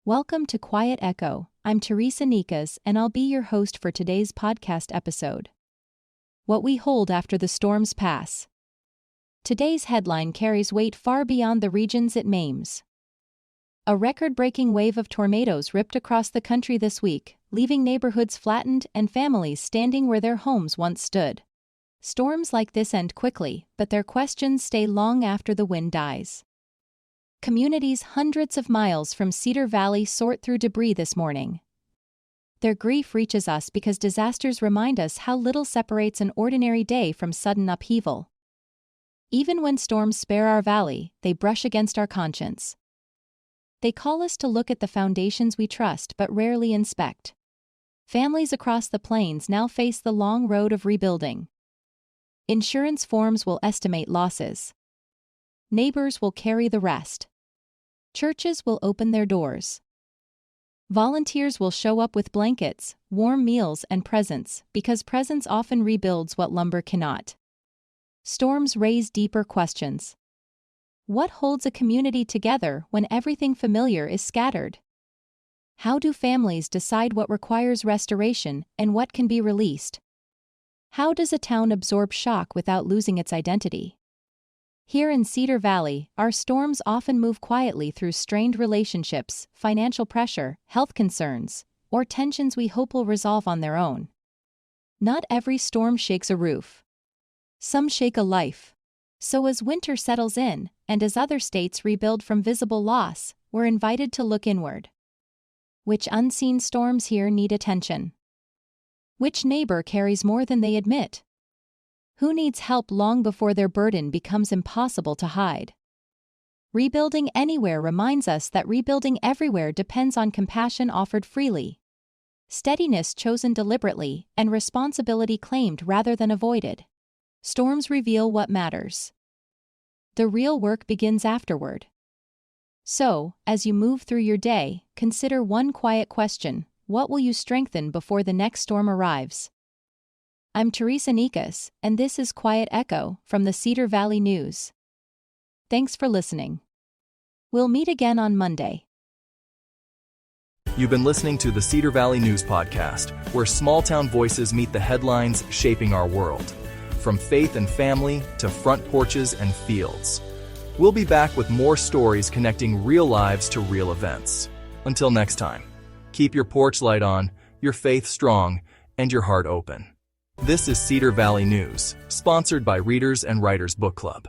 Welcome to Quiet Echo. I'm Teresa Nikas, and I'll be your host for today's podcast episode. What we hold after the storms pass. Today's headline carries weight far beyond the regions it maims. A record-breaking wave of tornadoes ripped across the country this week, leaving neighborhoods flattened and families standing where their homes once stood. Storms like this end quickly, but their questions stay long after the wind dies. Communities hundreds of miles from Cedar Valley sort through debris this morning. Their grief reaches us because disasters remind us how little separates an ordinary day from sudden upheaval. Even when storms spare our valley, they brush against our conscience. They call us to look at the foundations we trust but rarely inspect. Families across the plains now face the long road of rebuilding. Insurance forms will estimate losses. Neighbors will carry the rest. Churches will open their doors. Volunteers will show up with blankets, warm meals, and presents, because presence often rebuilds what lumber cannot. Storms raise deeper questions. What holds a community together when everything familiar is scattered? How do families decide what requires restoration and what can be released? How does a town absorb shock without losing its identity? Here in Cedar Valley, our storms often move quietly through strained relationships, financial pressure, health concerns, or tensions we hope will resolve on their own. Not every storm shakes a roof. Some shake a life. So as winter settles in, and as other states rebuild from visible loss, we're invited to look inward. Which unseen storms here need attention? Which neighbor carries more than they admit? Who needs help long before their burden becomes impossible to hide? Rebuilding anywhere reminds us that rebuilding everywhere depends on compassion offered freely, steadiness chosen deliberately, and responsibility claimed rather than avoided. Storms reveal what matters. The real work begins afterward. So, as you move through your day, consider one quiet question: what will you strengthen before the next storm arrives? I'm Teresa Nikas, and this is Quiet Echo from the Cedar Valley News. Thanks for listening. We'll meet again on Monday. You've been listening to the Cedar Valley News Podcast, where small-town voices meet the headlines shaping our world. From faith and family to front porches and fields. We'll be back with more stories connecting real lives to real events. Until next time, keep your porch light on, your faith strong, and your heart open. This is Cedar Valley News, sponsored by Readers and Writers Book Club.